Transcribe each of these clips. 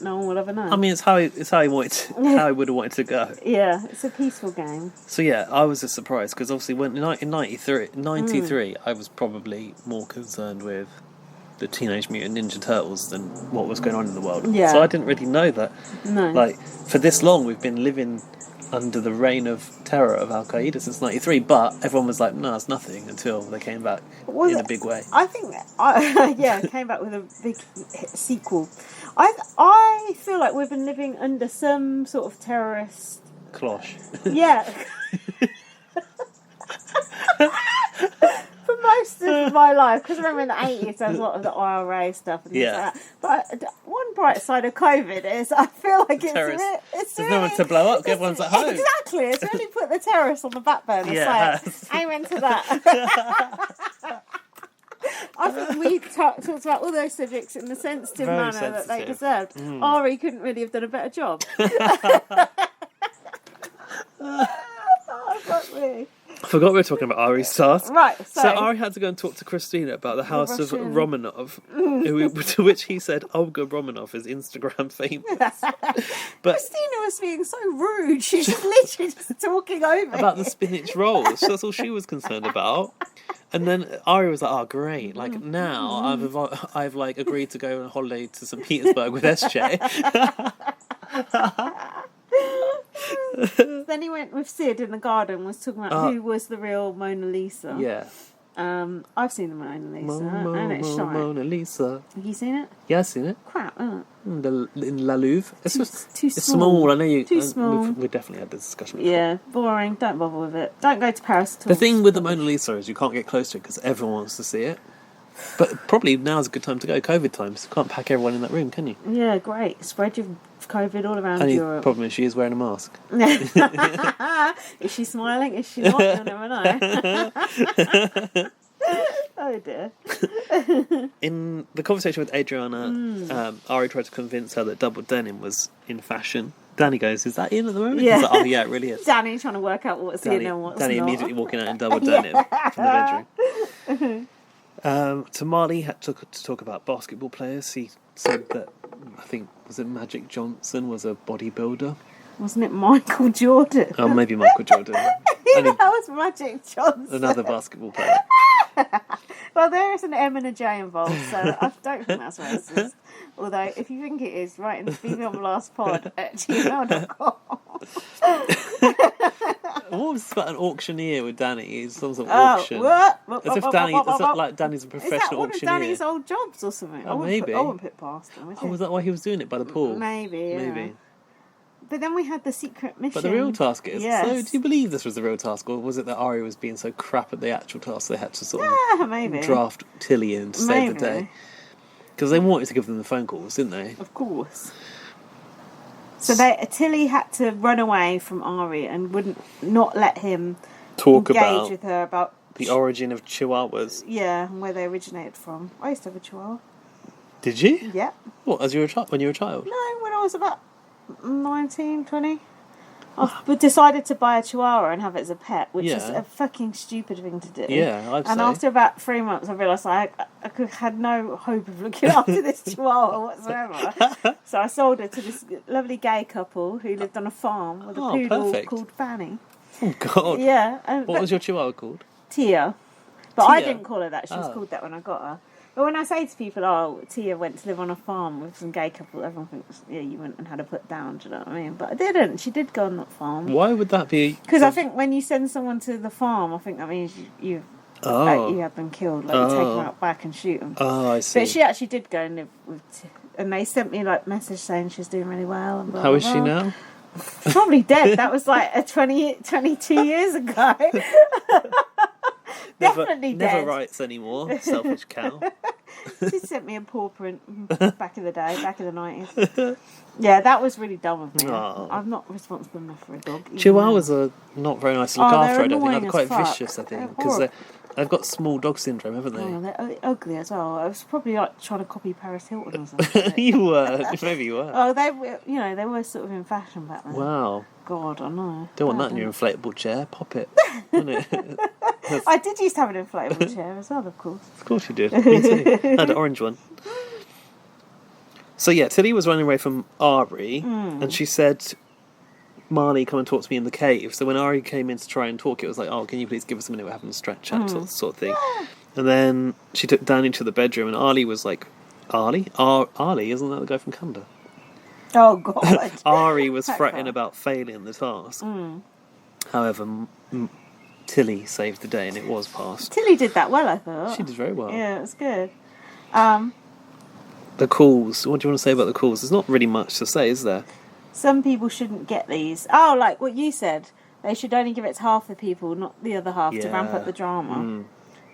no one will ever know. I mean, it's how he how he would have wanted to go. Yeah, it's a peaceful game. So yeah, I was just surprised because obviously when in 93, I was probably more concerned with the Teenage Mutant Ninja Turtles than what was going on in the world. Yeah. So I didn't really know that. No. Like, for this long, we've been living under the reign of terror of Al Qaeda since 93, but everyone was like, no, it's nothing, until they came back in a big way. I think, it came back with a big sequel. I feel like we've been living under some sort of terrorist... Cloche. Yeah. For most of my life, because I remember in the 80s there was a lot of the IRA stuff and things like that. But one bright side of COVID is I feel like it's really... There's no one to blow up, everyone's at home. Exactly, it's really put the terrorists on the back burner. Yeah, so amen to that. I think we talked about all those subjects in the sensitive Very manner sensitive. that they deserved. Ari couldn't really have done a better job. Fuck me. I forgot we were talking about Ari's task. Right, so Ari had to go and talk to Christina about the house of Romanov, to which he said Olga Romanov is Instagram famous. But Christina was being so rude. She's literally just talking over about the spinach rolls. That's all she was concerned about. And then Ari was like, "Oh, great! Like now, I've like agreed to go on holiday to St. Petersburg with SJ." Then he went with Sid in the garden, was talking about who was the real Mona Lisa. Yeah. I've seen the Mona Lisa, and it's shite. Mona Lisa. Have you seen it? Yeah, I've seen it. Crap, isn't it? In La Louvre. It's too it's small. I know you. Too small. We definitely had this discussion before. Yeah, boring. Don't bother with it. Don't go to Paris at all. The thing with the Mona Lisa is you can't get close to it because everyone wants to see it. But probably now's a good time to go. COVID times. You can't pack everyone in that room, can you? Yeah, great. Spread your COVID all around Only Europe. problem is she is wearing a mask. Is she smiling? Is she not? You'll never know. Oh dear. In the conversation with Adriana, Ari tried to convince her that double denim was in fashion. Danny goes, "Is that in at the moment?" Yeah. He's like, "Oh yeah, it really is." Danny trying to work out what's in and what's Danny not. immediately walking out in double denim from the bedroom. Tamale had to talk about basketball players. He said that, I think, was it Magic Johnson was a bodybuilder? Wasn't it Michael Jordan? Oh, maybe Michael Jordan. That was Magic Johnson. Another basketball player. Well, there is an M and a J involved, so I don't think that's racist. Although, if you think it is, write in femaleblastpod@gmail.com. What was about an auctioneer with Danny? It's some sort of auction. What? As if Danny's a professional auctioneer. Is that one of Danny's old jobs or something? Oh, maybe. I wouldn't put past him. Was that why he was doing it by the pool? Maybe, yeah. Maybe. But then we had the secret mission. But the real task is... Yes. So, do you believe this was the real task, or was it that Ari was being so crap at the actual task they had to sort of maybe. draft Tilly in to save the day? Because they wanted to give them the phone calls, didn't they? Of course. So Tilly had to run away from Ari and wouldn't not let him engage with her about the origin of Chihuahuas. Yeah, and where they originated from. I used to have a Chihuahua. Did you? Yeah. What, when you were a child? No, when I was about 19, 20. I decided to buy a Chihuahua and have it as a pet, which is a fucking stupid thing to do. Yeah, I'd say. And after about 3 months, I realised I had no hope of looking after this Chihuahua whatsoever. So I sold her to this lovely gay couple who lived on a farm with a poodle called Fanny. Oh, God. Yeah. What was your Chihuahua called? Tia. But I didn't call her that. She was called that when I got her. But when I say to people, Tia went to live on a farm with some gay couple, everyone thinks, yeah, you went and had her put down, do you know what I mean? But I didn't. She did go on that farm. Why would that be? Because I think when you send someone to the farm, I think that means you have them killed. Like, you take them out back and shoot them. Oh, I see. But she actually did go and live with... And they sent me, message saying she's doing really well. And blah, How blah, is she blah. now? Probably dead. That was 22 years ago. Definitely dead. Never writes anymore, selfish cow. She sent me a paw print back in the day, back in the 90s. Yeah, that was really dumb of me. Oh. I'm not responsible enough for a dog. Chihuahuas are not very nice to look after, I don't think. They're quite fuck. vicious, I think. Because they've got small dog syndrome, haven't they? Oh, they're ugly as well. I was probably trying to copy Paris Hilton or something. You were. Maybe you were. Oh, they were sort of in fashion back then. Wow. God, I know. Don't want that in your inflatable chair. Pop it. Wouldn't it? I did used to have an inflatable chair as well, of course. Of course you did. Me too. I had an orange one. So yeah, Tilly was running away from Ari, and she said, Marley, come and talk to me in the cave. So when Ari came in to try and talk, it was like, oh, can you please give us a minute, we're having a chat sort of thing. And then she took Danny to the bedroom, and Arlie was like, Arlie, isn't that the guy from Kunda? Oh, God. Ari was fretting about failing the task. However, Tilly saved the day, and it was passed. Tilly did that well, I thought. She did very well. Yeah, it was good. The calls. What do you want to say about the calls? There's not really much to say, is there? Some people shouldn't get these. Oh, like what you said. They should only give it to half the people, not the other half, to ramp up the drama.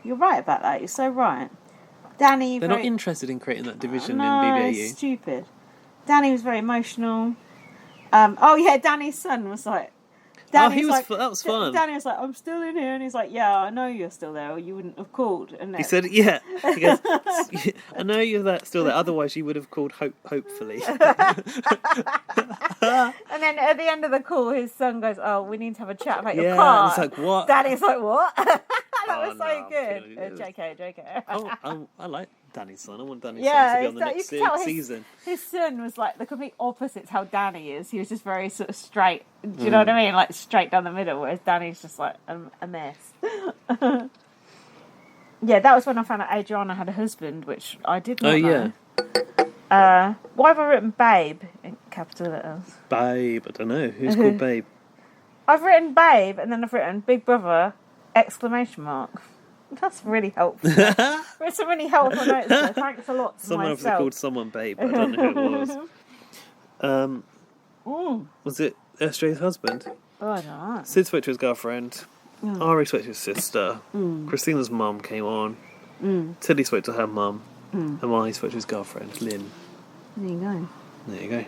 You're right about that. You're so right. Danny... They're not interested in creating that division in No, BBAU. it's stupid. Danny was very emotional. Danny's son was like... that was fun. Danny was like, I'm still in here. And he's like, yeah, I know you're still there, or you wouldn't have called. And he said, yeah. He goes, I know you're still there, otherwise you would have called hopefully. And then at the end of the call, his son goes, oh, we need to have a chat about your car. And it's like, what? Danny's like, what? That was so good. JK. Oh, I like Danny's son. I want Danny's son to be on the next season. His son was like the complete opposite to how Danny is. He was just very sort of straight. Do you know what I mean? Like straight down the middle, whereas Danny's just like a mess. Yeah, that was when I found out Adriana had a husband, which I did not know. Yeah. Why have I written Babe in capital letters? Babe, I don't know. Who's called Babe? I've written Babe, and then I've written Big Brother, ! That's really helpful. It's a really helpful note, so thanks a lot to someone myself. Someone called someone Babe, but I don't know who it was. Was it SJ's husband? Oh, I don't know. Sid spoke to his girlfriend. Ari spoke to his sister. Christina's mum came on. Tilly spoke to her mum. And Marley spoke to his girlfriend, Lynn. There you go. There you go.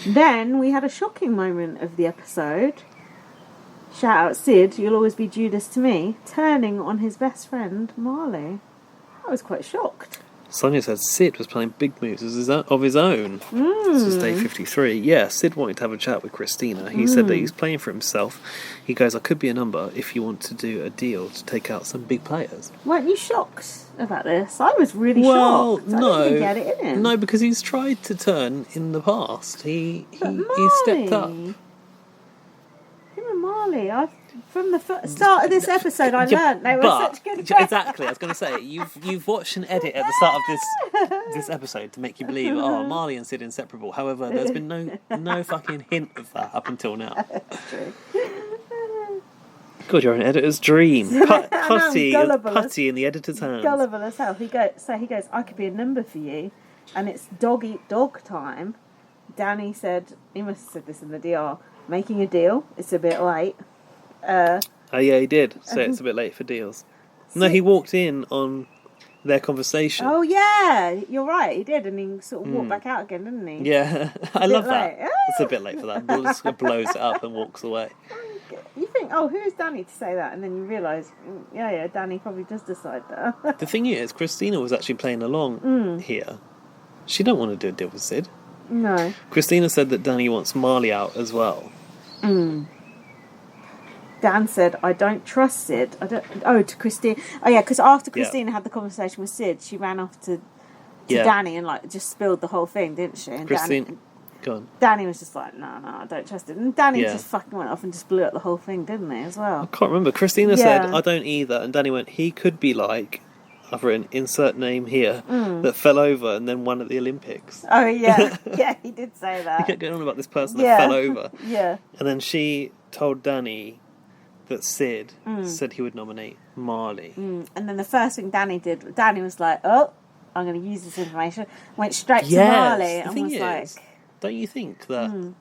Then we had a shocking moment of the episode. Shout out Sid, you'll always be Judas to me, turning on his best friend, Marley. I was quite shocked. Sonia said Sid was playing big moves of his own. This is day 53. Yeah, Sid wanted to have a chat with Christina. He said that he's playing for himself. He goes, I could be a number if you want to do a deal to take out some big players. Weren't you shocked about this? I was really shocked. No, I didn't get it in him. No, because he's tried to turn in the past. He stepped up. Him and Marley, from the start of this episode, I learnt they were such good friends. Exactly, I was going to say, you've watched an edit at the start of this episode to make you believe, Marley and Sid are inseparable. However, there's been no fucking hint of that up until now. That's true. God, you're an editor's dream. Putty in the editor's hands. Gullible as hell. He goes, I could be a number for you, and it's dog eat dog time. Danny said, he must have said this in the DR, making a deal, it's a bit late. Oh yeah, he did say it's a bit late for deals. No, he walked in on their conversation. Oh yeah, you're right, he did, and he sort of walked back out again, didn't he? Yeah, I love that. It's a bit late for that. Just blows it up and walks away. You think, who's Danny to say that? And then you realise, yeah, Danny probably does decide that. The thing is, Christina was actually playing along here. She don't want to do a deal with Sid. No. Christina said that Danny wants Marley out as well. Dan said, I don't trust Sid. To Christina. Oh, yeah, because after Christina had the conversation with Sid, she ran off to Danny and just spilled the whole thing, didn't she? And Danny was just like, no, I don't trust it. And Danny just fucking went off and just blew up the whole thing, didn't he, as well? I can't remember. Christina said, I don't either. And Danny went, he could be like, I've written insert name here, that fell over and then won at the Olympics. Oh, yeah. Yeah, he did say that. He kept going on about this person that fell over. Yeah. And then she told Danny that Sid said he would nominate Marley. And then the first thing Danny did, Danny was like, I'm going to use this information, went straight to Marley and was like... Don't you think that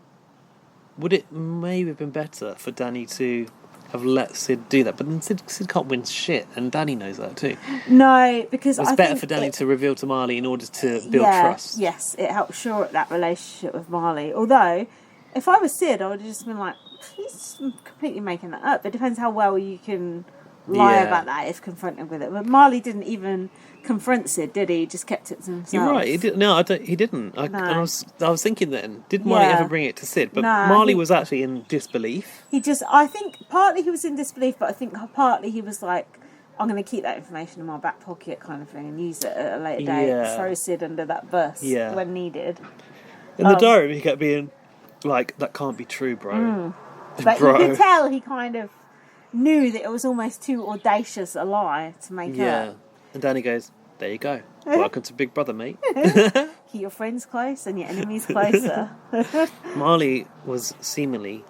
would it maybe have been better for Danny to have let Sid do that? But then Sid can't win shit, and Danny knows that too. No, because it's better for Danny to reveal to Marley in order to build trust. Yes, it helps shore up that relationship with Marley. Although, if I was Sid, I would have just been like, he's completely making that up. It depends how well you can lie about that if confronted with it. But Marley didn't even confront Sid, did he? He just kept it to himself. You're right. He did. No, he didn't. And I was thinking then, did Marley ever bring it to Sid? But Marley was actually in disbelief. I think partly he was in disbelief, but I think partly he was like, I'm going to keep that information in my back pocket kind of thing and use it at a later date. Yeah. Throw Sid under that bus when needed. In the diary, he kept being like, that can't be true, bro. But you could tell he kind of knew that it was almost too audacious a lie to make up. Yeah. And Danny goes, there you go. Welcome to Big Brother, mate. Keep your friends close and your enemies closer. Marley was seemingly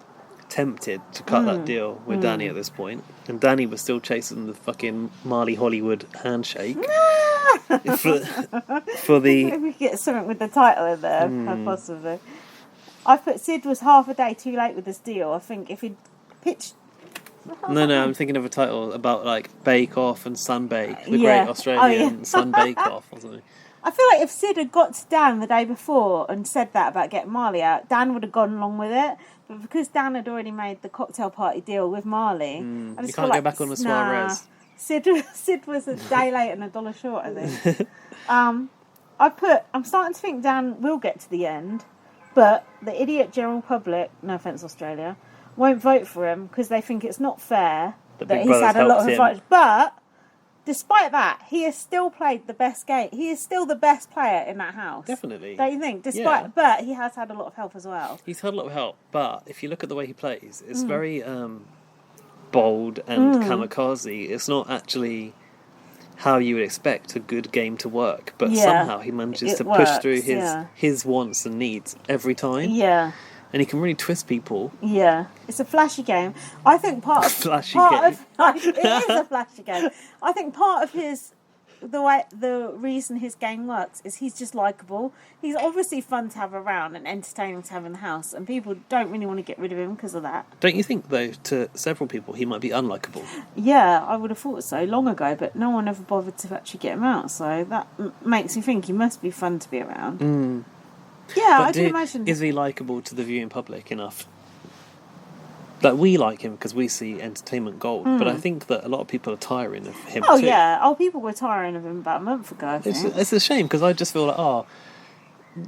tempted to cut that deal with Danny at this point, and Danny was still chasing the fucking Marley Hollywood handshake for the. Maybe we could get something with the title in there, possibly. I put Sid was half a day too late with this deal. I think if he'd pitched. No, I'm thinking of a title about like Bake Off and Sunbake, the Great Australian Sun Bake Off or something. I feel like if Sid had got to Dan the day before and said that about getting Marley out, Dan would have gone along with it. But because Dan had already made the cocktail party deal with Marley, I just you can't go back on the Suarez. Sid was a day late and $1 short, I think. I'm starting to think Dan will get to the end, but the idiot general public, no offence Australia, won't vote for him because they think it's not fair that he's had a lot of advantage. But despite that, he has still played the best game. He is still the best player in that house. Definitely. Don't you think? But he has had a lot of help as well. He's had a lot of help, but if you look at the way he plays, it's very bold and kamikaze. It's not actually how you would expect a good game to work, but somehow he manages to push through his wants and needs every time. Yeah. And he can really twist people. Yeah, it's a flashy game. I think it is a flashy game. I think part of the reason his game works is he's just likeable. He's obviously fun to have around and entertaining to have in the house, and people don't really want to get rid of him because of that. Don't you think, though, to several people he might be unlikable? Yeah, I would have thought so long ago, but no one ever bothered to actually get him out, so that makes me think he must be fun to be around. Yeah, I do imagine. Is he likeable to the viewing public enough? Like, we like him because we see entertainment gold, but I think that a lot of people are tiring of him too. Yeah. People were tiring of him about a month ago, I think. It's a shame because I just feel like,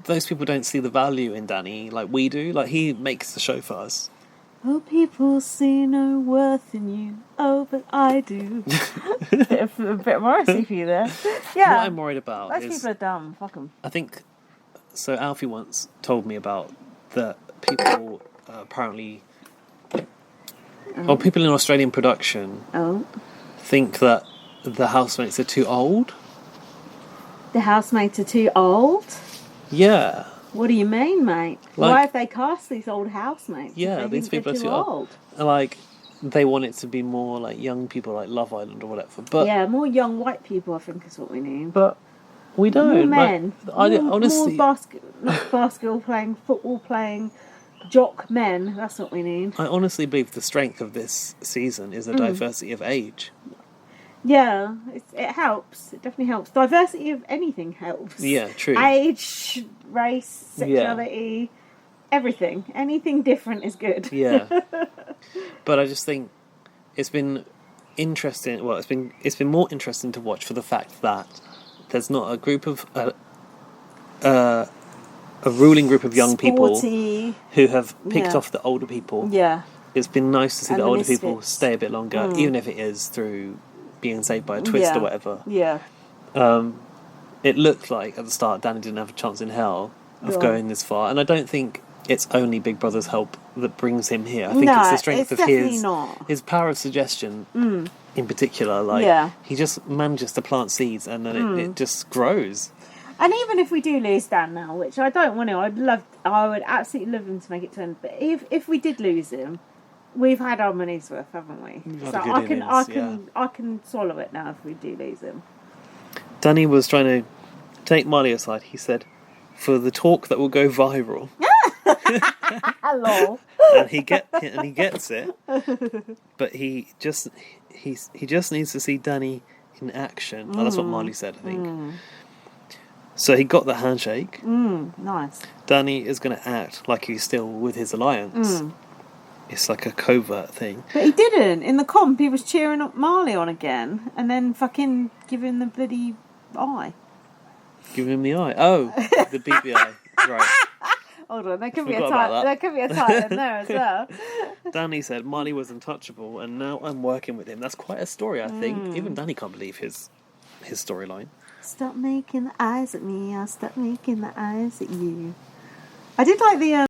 those people don't see the value in Danny like we do. Like, he makes the show for us. Oh, people see no worth in you. Oh, but I do. a bit Morrissey for you there. Yeah. What I'm worried about those people are dumb. Fuck them. I think... So Alfie once told me about that people apparently... Or people in Australian production think that the housemates are too old. The housemates are too old? Yeah. What do you mean, mate? Why have they cast these old housemates? Yeah, these people are too old. Like, they want it to be more like young people, like Love Island or whatever. But yeah, more young white people, I think, is what we need. But we don't. More men. Honestly, more basketball playing, football playing, jock men. That's what we need. I honestly believe the strength of this season is the diversity of age. Yeah, it helps. It definitely helps. Diversity of anything helps. Yeah, true. Age, race, sexuality, everything. Anything different is good. Yeah. But I just think it's been interesting. Well, it's been more interesting to watch for the fact that there's not a group of a ruling group of young people who have picked off the older people. Yeah. It's been nice to see the older people stay a bit longer, even if it is through being saved by a twist or whatever. Yeah. It looked like at the start Danny didn't have a chance in hell of going this far, and I don't think it's only Big Brother's help that brings him here. I think it's the strength of his power of suggestion in particular. Like he just manages to plant seeds and then it just grows. And even if we do lose Dan now, which I don't want to, I would absolutely love him to make it to end. But if we did lose him, we've had our money's worth, haven't we? So I can swallow it now if we do lose him. Danny was trying to take Marley aside. He said, "For the talk that will go viral." Hello. And he gets it, but he just needs to see Danny in action. Oh, that's what Marley said, I think. So he got the handshake. Nice. Danny is going to act like he's still with his alliance. It's like a covert thing. But he didn't. In the comp, he was cheering up Marley on again, and then fucking giving the bloody eye. Give him the eye. Oh, the BBI. Right. Hold on, there could be a Forgot about title. that. There could be a title in there as well. Danny said Marley was untouchable, and now I'm working with him. That's quite a story, I think. Even Danny can't believe his storyline. Stop making the eyes at me. I'll stop making the eyes at you. I did like the